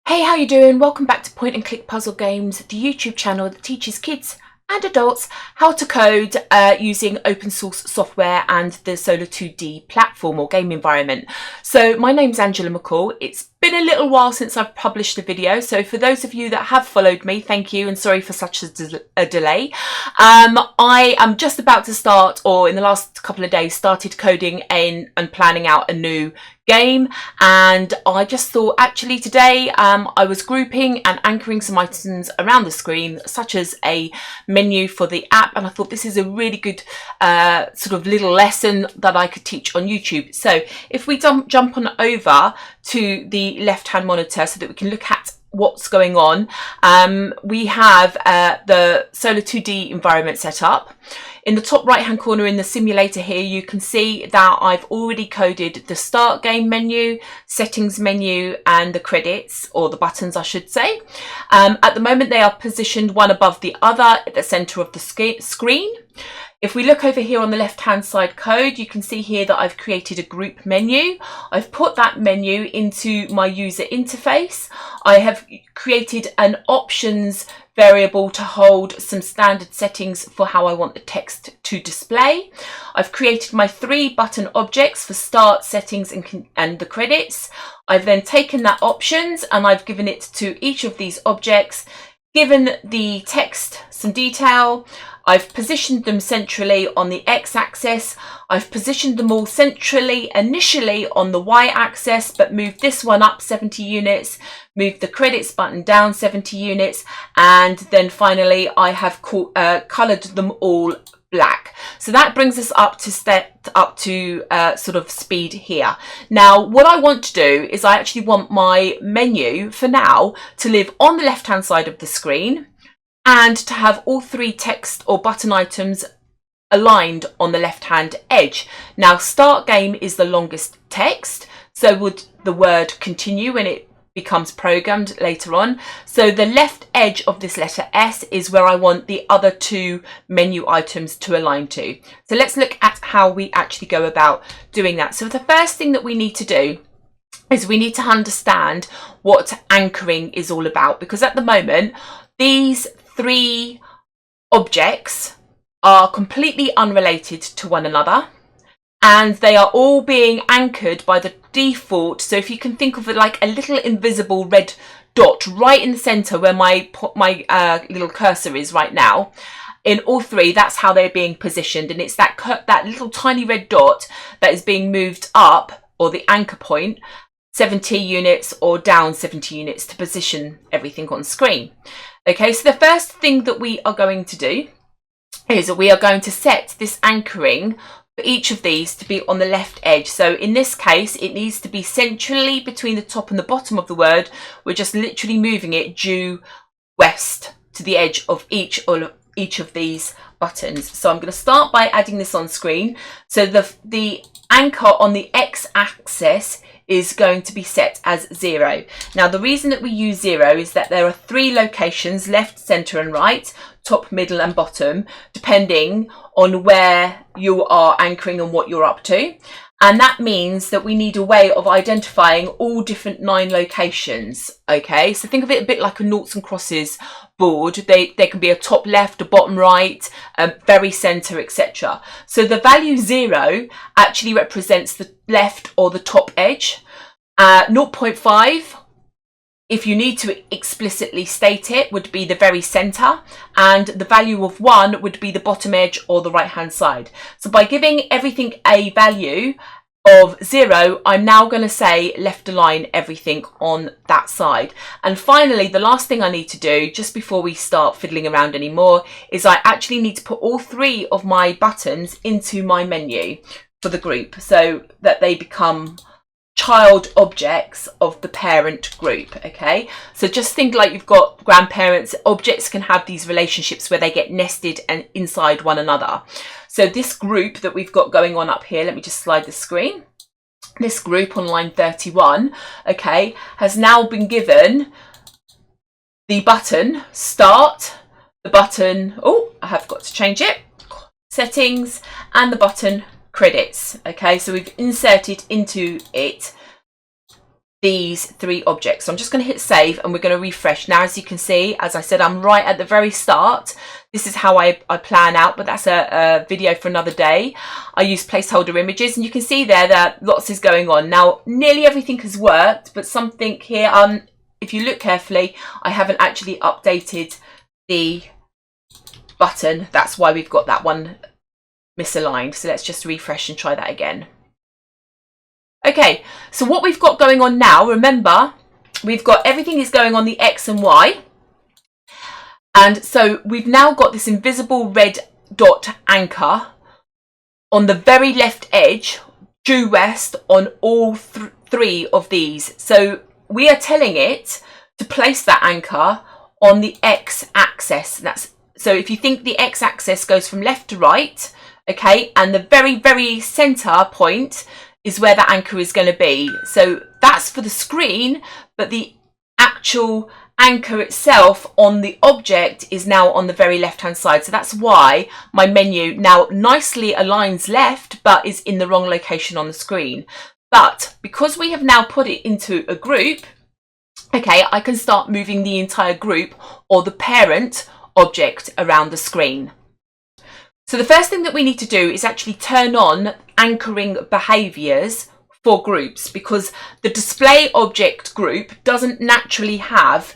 Hey, how you doing? Welcome back to Point and Click Puzzle Games, the YouTube channel that teaches kids and adults how to code using open source software and the Solar 2D platform or game environment. So my name's Angela McCall. It's been a little while since I've published a video, so for those of you that have followed me, thank you and sorry for such a delay. I am just about to start, or in the last couple of days started coding and planning out a new game, and I just thought actually today I was grouping and anchoring some items around the screen, such as a menu for the app, and I thought this is a really good sort of little lesson that I could teach on YouTube. So if we jump on over to the left hand monitor so that we can look at what's going on, we have the Solar 2D environment set up. In the top right hand corner in the simulator here, you can see that I've already coded the start game menu, settings menu, and the credits, or the buttons I should say. At the moment they are positioned one above the other at the center of the screen. If we look over here on the left hand side code, you can see here that I've created a group menu. I've put that menu into my user interface. I have created an options variable to hold some standard settings for how I want the text to display. I've created my 3 button objects for start, settings, and the credits. I've then taken that options and I've given it to each of these objects, given the text some detail. I've positioned them centrally on the x-axis. I've positioned them all centrally initially on the y-axis, but moved this one up 70 units, moved the credits button down 70 units, and then finally I have coloured them all black. So that brings us up to sort of speed here. Now what I want to do is I actually want my menu for now to live on the left hand side of the screen, and to have all 3 text or button items aligned on the left hand edge. Now start game is the longest text, so would the word continue when it becomes programmed later on. So the left edge of this letter S is where I want the other 2 menu items to align to. So let's look at how we actually go about doing that. So the first thing that we need to do is we need to understand what anchoring is all about, because at the moment these 3 objects are completely unrelated to one another, and they are all being anchored by the default. So if you can think of it like a little invisible red dot right in the center where my little cursor is right now, in all 3, that's how they're being positioned, and it's that little tiny red dot that is being moved up, or the anchor point, 70 units or down 70 units to position everything on screen. Okay, so the first thing that we are going to do is that we are going to set this anchoring for each of these to be on the left edge. So in this case, it needs to be centrally between the top and the bottom of the word. We're just literally moving it due west to the edge of each of these buttons. So I'm going to start by adding this on screen. So the anchor on the x-axis is going to be set as 0. Now the reason that we use 0 is that there are 3 locations, left, center and right, top, middle and bottom, depending on where you are anchoring and what you're up to. And that means that we need a way of identifying all different 9 locations. Okay, so think of it a bit like a noughts and crosses board. They can be a top left, a bottom right, a very center, etc. So the value 0 actually represents the left or the top edge. 0.5, if you need to explicitly state it, would be the very center, and the value of 1 would be the bottom edge or the right hand side. So by giving everything a value of 0, I'm now going to say left align everything on that side. And finally, the last thing I need to do just before we start fiddling around anymore is I actually need to put all 3 of my buttons into my menu for the group so that they become child objects of the parent group. Okay, so just think like you've got grandparents. Objects can have these relationships where they get nested and inside one another. So this group that we've got going on up here, let me just slide the screen. This group on line 31, okay, has now been given the button start, the button, oh, I have got to change it, settings, and the button credits. Okay, so we've inserted into it these 3 objects. So I'm just going to hit save and we're going to refresh. Now, as you can see, as I said, I'm right at the very start. This is how I plan out, but that's a video for another day. I use placeholder images and you can see there that lots is going on. Now, nearly everything has worked, but something here, if you look carefully, I haven't actually updated the button. That's why we've got that one misaligned. So let's just refresh and try that again. Okay, so what we've got going on now, remember, we've got everything is going on the X and Y. And so we've now got this invisible red dot anchor on the very left edge, due west on all 3 of these. So we are telling it to place that anchor on the X axis. So if you think the X axis goes from left to right, okay, and the very, very center point is where the anchor is going to be. So that's for the screen, but the actual anchor itself on the object is now on the very left hand side. So that's why my menu now nicely aligns left, but is in the wrong location on the screen. But because we have now put it into a group, okay, I can start moving the entire group or the parent object around the screen. So the first thing that we need to do is actually turn on anchoring behaviours for groups, because the display object group doesn't naturally have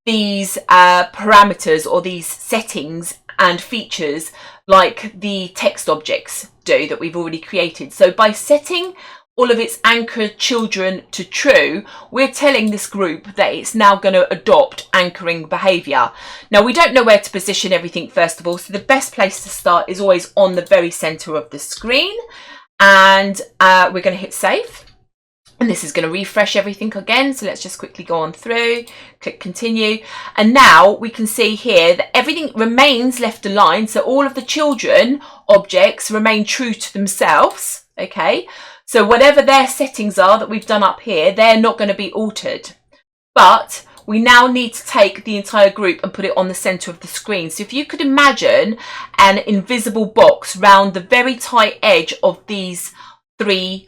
these parameters or these settings and features like the text objects do that we've already created. So by setting all of its anchored children to true, we're telling this group that it's now going to adopt anchoring behaviour. Now, we don't know where to position everything first of all, so the best place to start is always on the very centre of the screen. And we're going to hit save. And this is going to refresh everything again. So let's just quickly go on through, click continue. And now we can see here that everything remains left aligned. So all of the children objects remain true to themselves. Okay. So whatever their settings are that we've done up here, they're not going to be altered. But we now need to take the entire group and put it on the centre of the screen. So if you could imagine an invisible box round the very tight edge of these 3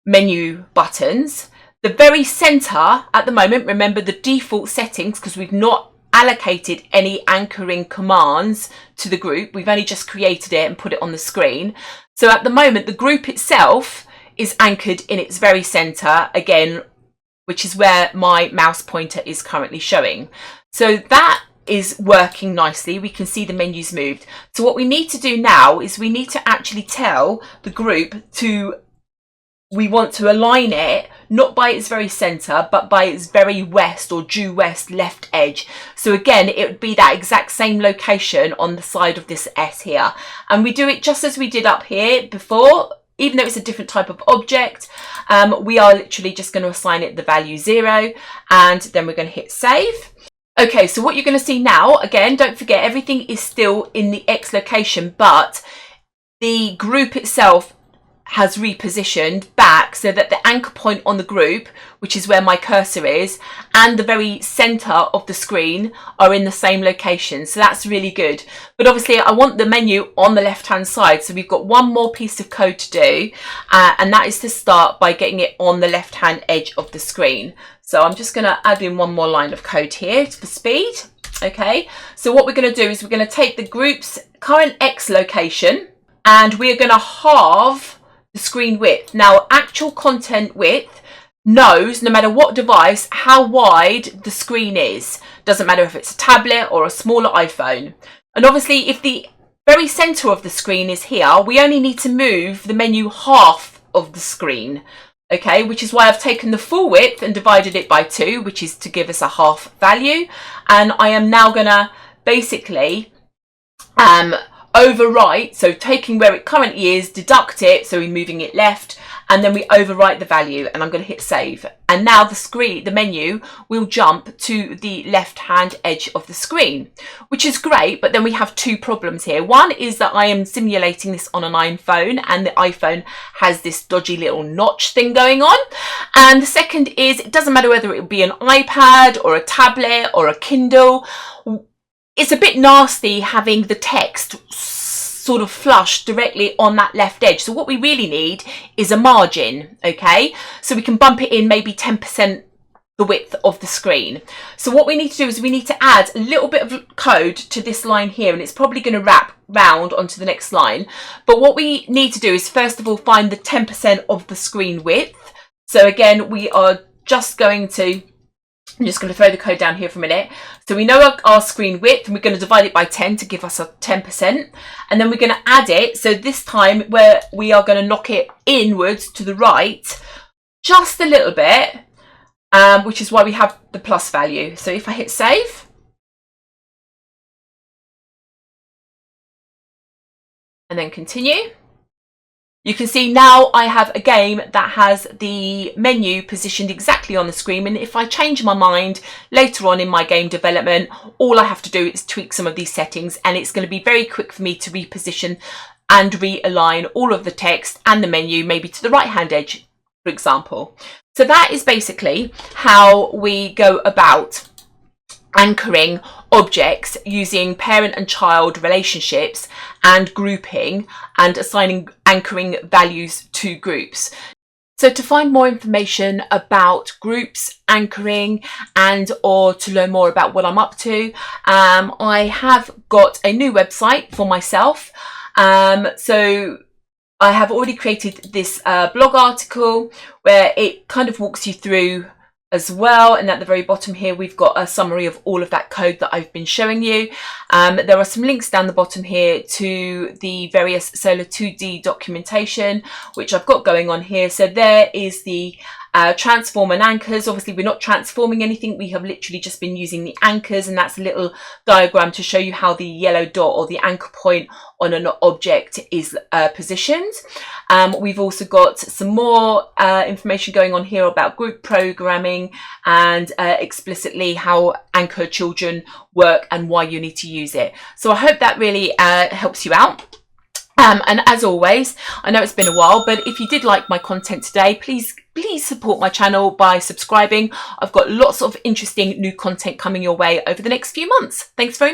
menu buttons, the very centre at the moment, remember the default settings, because we've not allocated any anchoring commands to the group. We've only just created it and put it on the screen. So at the moment, the group itself is anchored in its very centre, again, which is where my mouse pointer is currently showing. So that is working nicely. We can see the menus moved. So what we need to do now is we need to actually tell the group we want to align it not by its very centre, but by its very west or due west left edge. So again, it would be that exact same location on the side of this S here. And we do it just as we did up here before. Even though it's a different type of object, we are literally just going to assign it the value 0, and then we're going to hit save. Okay, so what you're going to see now, again, don't forget everything is still in the X location, but the group itself has repositioned back so that the anchor point on the group, which is where my cursor is, and the very center of the screen are in the same location. So that's really good. But obviously I want the menu on the left hand side. So we've got one more piece of code to do, and that is to start by getting it on the left hand edge of the screen. So I'm just going to add in one more line of code here for speed. Okay, so what we're going to do is we're going to take the group's current X location and we're going to halve the screen width. Now, actual content width knows, no matter what device, how wide the screen is. Doesn't matter if it's a tablet or a smaller iPhone. And obviously, if the very center of the screen is here, we only need to move the menu half of the screen. Okay, which is why I've taken the full width and divided it by 2, which is to give us a half value. And I am now going to basically overwrite, so taking where it currently is, deduct it, so we're moving it left, and then we overwrite the value, and I'm going to hit save. And now the menu will jump to the left hand edge of the screen, which is great, but then we have 2 problems here. One is that I am simulating this on an iPhone, and the iPhone has this dodgy little notch thing going on. And the second is, it doesn't matter whether it will be an iPad or a tablet or a Kindle, it's a bit nasty having the text sort of flush directly on that left edge. So what we really need is a margin, okay? So we can bump it in maybe 10% the width of the screen. So what we need to do is we need to add a little bit of code to this line here, and it's probably going to wrap round onto the next line. But what we need to do is first of all find the 10% of the screen width. So again, we are just going to, I'm just going to throw the code down here for a minute. So we know our screen width, and we're going to divide it by 10 to give us a 10%. And then we're going to add it. So this time where we are going to knock it inwards to the right just a little bit, which is why we have the plus value. So if I hit save, and then continue, you can see now I have a game that has the menu positioned exactly on the screen. And if I change my mind later on in my game development, all I have to do is tweak some of these settings, and it's going to be very quick for me to reposition and realign all of the text and the menu, maybe to the right hand edge, for example. So that is basically how we go about anchoring objects using parent and child relationships and grouping and assigning anchoring values to groups. So to find more information about groups, anchoring, and or to learn more about what I'm up to, I have got a new website for myself. So I have already created this blog article where it kind of walks you through as well, and at the very bottom here we've got a summary of all of that code that I've been showing you. There are some links down the bottom here to the various Solar 2D documentation which I've got going on here. So there is the transform and anchors. Obviously we're not transforming anything, we have literally just been using the anchors, and that's a little diagram to show you how the yellow dot or the anchor point on an object is positioned. We've also got some more information going on here about group programming and explicitly how anchor children work and why you need to use it. So I hope that really helps you out. And as always, I know it's been a while, but if you did like my content today, please support my channel by subscribing. I've got lots of interesting new content coming your way over the next few months. Thanks very much.